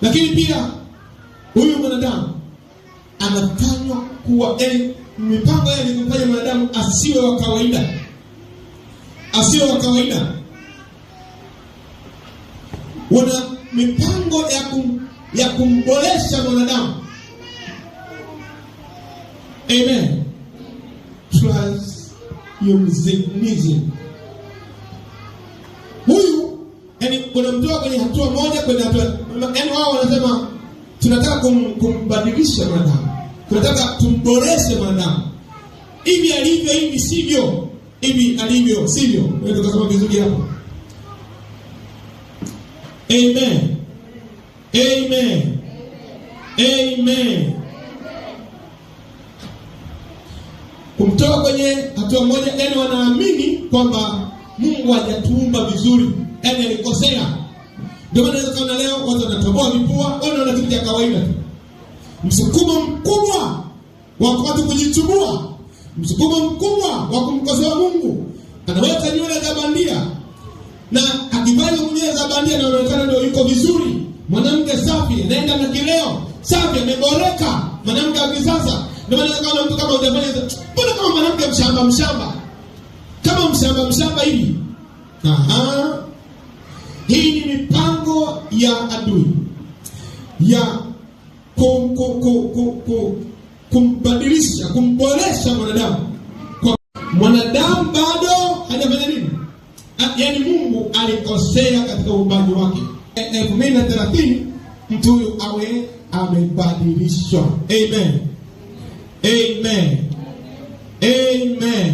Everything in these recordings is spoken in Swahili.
Lakini pia huyu mwanadamu anafanywa kuwa, yani mipango yake ni kumfanya mwanadamu asiwe wa kawaida. Asiwe wa kawaida. Wana mipango ya kumboresha mwanadamu. Amen. Transhumanism. Huyu yani unamtoa kwenye hatua moja kwenda hatua, yani wao wanasema tunataka kumbadilisha mwanadamu. Tunataka tumboreshe mwanadamu. Hivi alivyo hivi sivyo. Hivi alivyo sivyo. Wewe tukasema vizuri hapo. Amen. Amen. Amen. Kumtoa kwenye hatua moja, yani wanaamini kwamba Mungu hajatuumba vizuri, yani alikosea. Ndio maana unaweza leo watu wanatoboa vipua, wanaona kitu cha kawaida tu. Msukumo mkubwa wa watu kujichubua, msukumo mkubwa wa kumkosoa Mungu. Anaweka nywele za bandia, na akivaa nywele za bandia anaonekana ndio yuko vizuri. Mwanamke safi anaenda na kileo safi, ameboreka, mwanamke wa kisasa. Ndio maana kama mtu kama hujafanya, mbona kama mwanamke mshamba kama mshamba hivi. Hii ni mipango ya adui ya kumbadilisha, kumboresha mwanadamu. Kwa mwanadamu bado hajafanya nini? Yaani Mungu alikosea katika uumbaji wake. 2030 mtu huyu awe amebadilishwa. Amen. Amen. Amen.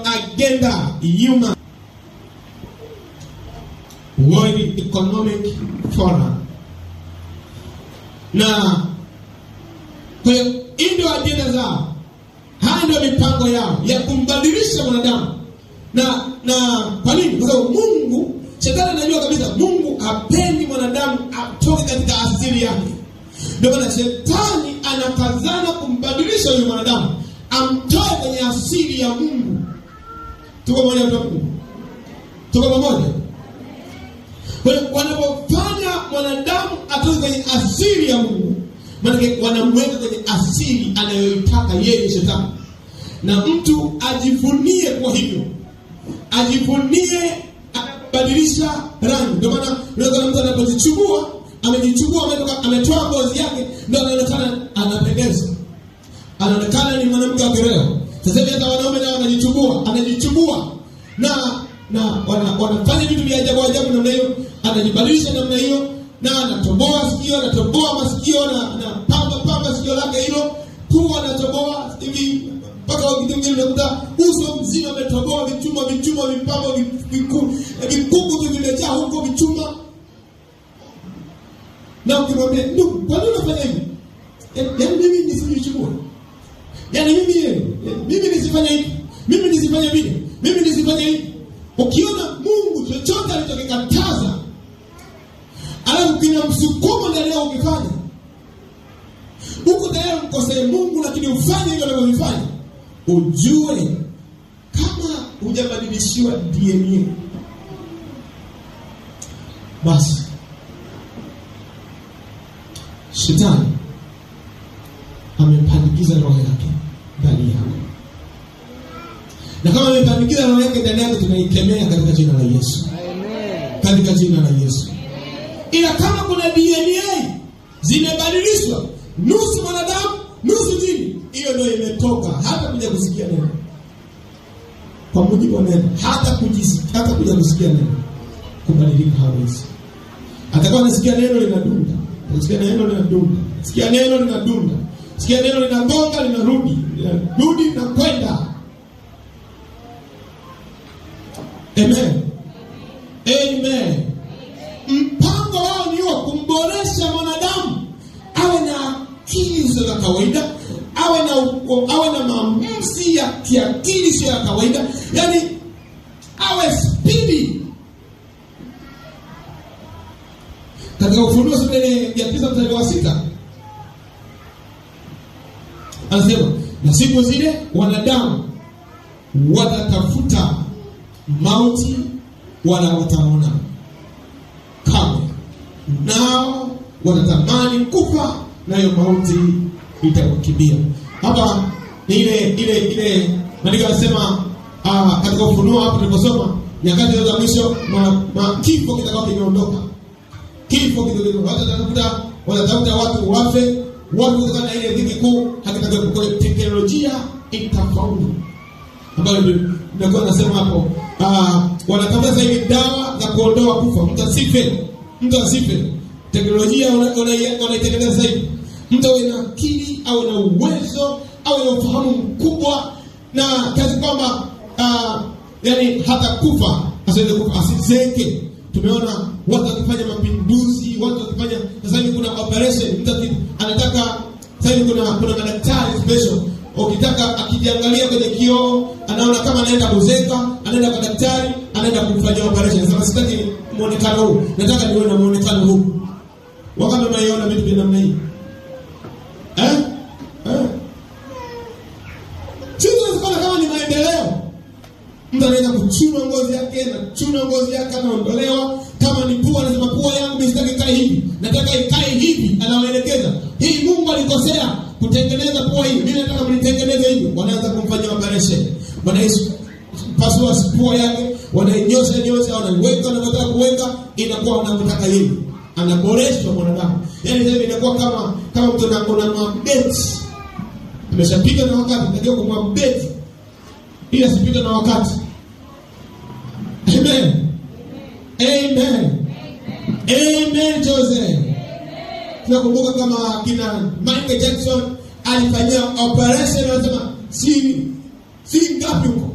Agenda human World Economic Forum. Na kwa hiyo ndio ajenda zao. Haya ndio mipango yao ya kumbadilisha mwanadamu. Na kwa nini? Kwa sababu Mungu, shetani anajua kabisa Mungu hapendi mwanadamu atoke katika asili yake. Ndio maana shetani anakazana kumbadilisha huyu mwanadamu, amtoe kwenye asili ya Mungu. Tuko pamoja na Mungu? Tuko pamoja? Kwa hiyo wanapofanya mwanadamu atoke kwenye asili ya Mungu, maana wanamweka kwenye asili anayoitaka yeye shetani. Na mtu ajivunie kwa hivyo. Ajivunie anabadilisha rangi. Ndio maana unaweza mtu anapojichubua, ametoa ngozi yake, ndio anaonekana anapendeza. Anaonekana ni mwanamke wa kireo. Sasa hivi hata wanaume nao anajichubua. Na wanafanya vitu vya ajabu namna hiyo, anajibadilisha namna hiyo, na anatoboa sikio, anatoboa masikio, na pamba sikio lake hilo, pua anatoboa hivi mpaka wakati mwingine unakuta uso mzima ametoboa vichuma, vipambo, vikuku vimejaa huko vichuma. Na ukimwambia, "Ndugu, kwa nini unafanya hivi?" Yaani mimi nisijichubue. Yaani mimi nisifanye hivi. Mimi nisifanye vile. Mimi nisifanye hivi. Ukiona Mungu chochote alichokikataza, alafu kina msukumo ndani yako ukifanya, uko tayari mkosee Mungu lakini ufanye hivyo unavyofanya, ujue kama hujabadilishiwa DNA, basi shetani amepandikiza roho yake ndani yako. Na kama amepandikiza roho yake ndani yako, tunaikemea katika jina la Yesu. Amen. Katika jina la Yesu. Ila kama kuna DNA zimebadilishwa, nusu mwanadamu, nusu jini, hiyo ndio imetoka, hata kuja kusikia neno. Kwa mujibu wa neno, hata kuja kusikia neno, kubadilika hawezi. Atakuwa anasikia neno linadunda, anasikia neno linadunda, sikia neno linadunda, sikia neno linagonga, linarudi na kwenda. Amen. Amen. Mpango wao ni wa kumboresha mwanadamu awe na akili za kawaida, awe na maamuzi ya kiakili sio ya kawaida, yani awe spidi. Katika Ufunuo sura ya 9:6 anasema, "Na siku zile wanadamu watatafuta mauti wala wataona kamwe, nao watatamani kufa, nayo mauti itawakimbia. Hapa ni ile maandiko yanasema katika Ufunuo hapo tuliposoma nyakati za mwisho kifo kitakuwa kimeondoka. Kifo kitakuwa watatafuta watu wafe, watu kutokana na ile dhiki kuu hakitakuwa. Teknolojia itafaulu, ambayo ndio nasema hapo wanatafuta hivi dawa za kuondoa kufa, mtu asife. Teknolojia wanaitengeneza hivi, mtu awe na akili au na uwezo au na ufahamu mkubwa, na kazi kwamba yani hata kufa asiweze kufa, asizeke. Tumeona watu wakifanya mapinduzi, watu wakifanya sasa hivi kuna operation, mtu anataka sasa hivi kuna madaktari special, ukitaka akijiangalia kwenye kioo anaona kama anaenda kuzeka, anaenda kwa daktari, anaenda kumfanyia operation. Sasa sitaki muonekano huu, nataka niwe na muonekano huu. Wakati unaiona vitu vya namna hii sio kama ni maendeleo. Mtu anaweza kuchuna ngozi yake anaondolewa. Kama ni pua, anasema pua yangu sitaki ikae hivi, nataka ikae hivi, anawaelekeza. Hii Mungu alikosea kutengeneza pua hii, mimi nataka mnitengeneze hivi. Wanaanza kumfanyia operation, pasua pua yake, wanainyosha, wanaiweka wanataka kuweka, inakuwa wanataka hivi, anaboreshwa mwanadamu. Yaani sasa inakuwa kama mtu unamupdate. Ameshapita na wakati, ndio kumupdate ili asipite na wakati. Amen. Amen. Amen, Jose. Tunakumbuka kama kina Michael Jackson alifanyia operation, anasema si ngapi huko.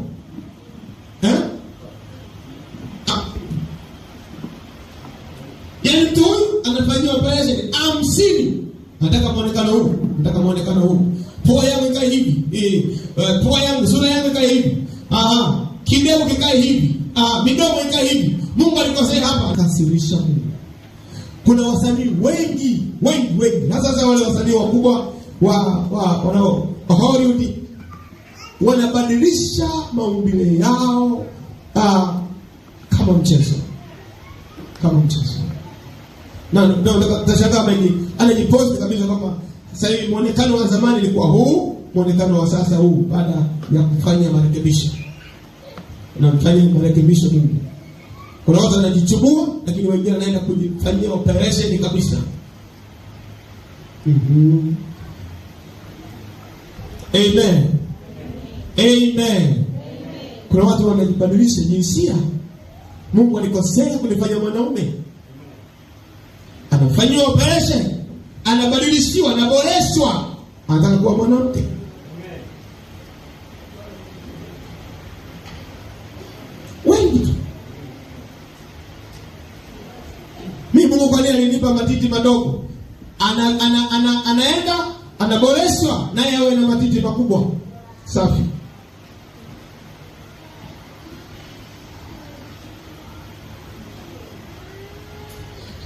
Yaani tu anafanyia operation 50. Nataka muonekano huu. Pua yangu ikae hivi. Pua yangu, sura yangu ikae hivi. Kidevu kikae hivi. Midomo ikae hivi. Mungu alikosea hapa, akasirisha Mungu. Kuna wasanii wengi. Na sasa wale wasanii wakubwa wa Hollywood wanabadilisha maumbile yao kama mchezo. Na tashangaa mengi anajipost kabisa kwamba sasa hivi muonekano wa zamani ilikuwa huu, muonekano wa sasa huu, baada ya kufanya marekebisho. Na mfanye marekebisho mingi. Kuna watu wanajichubua, lakini wengine wanaenda kujifanyia operation kabisa. Amen. Kuna watu wanajibadilisha jinsia. Mungu alikosea kulifanya mwanaume, anafanyia operation, anabadilishiwa, anaboreshwa, anataka kuwa mwanamke. Wengi tu. Mimi Mungu kwa nini alinipa matiti madogo? Anaenda anaboreshwa naye awe na matiti makubwa safi.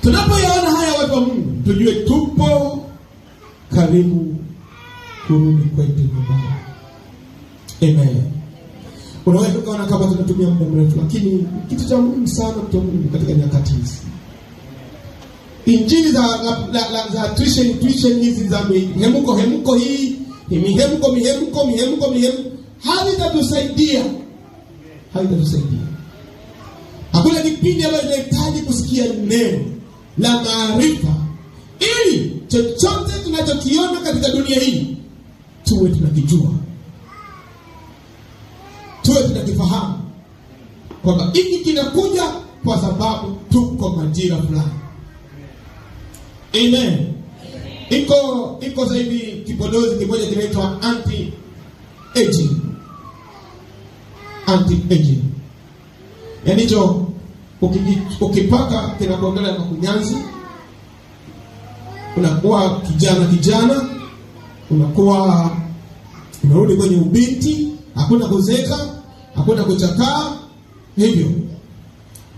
Tunapoyaona haya watu wa Mungu, tujue tupo karibu kurudi kwetu nyumbani. Amen. Unaweza kuona kama tunatumia muda mrefu, lakini kitu cha muhimu sana kwa Mungu katika nyakati hizi. Injili za tuition hizi za mihemko hii, mihemko haitatusaidia. Hakuna kipindi ambacho tunahitaji kusikia neno la maarifa, ili chochote tunachokiona katika dunia hii tuwe tunakijua, tuwe tunakifahamu kwamba hiki kinakuja kwa sababu tuko majira fulani. Amen. Iko sasa hivi kipodozi kimoja kinaitwa anti-aging. Yaani hicho ukipaka kinakuondolea makunyanzi, unakuwa kijana, unakuwa unarudi kwenye ubinti, hakuna kuzeka, hakuna kuchakaa hivyo.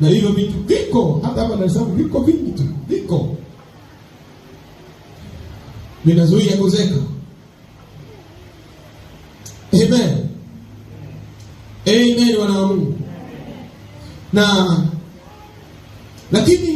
Na hivyo vitu viko hata hapa Dar es Salaam, viko vingi tu, viko vinazuia kuzeka. Amen. Wana wa Mungu. Lakini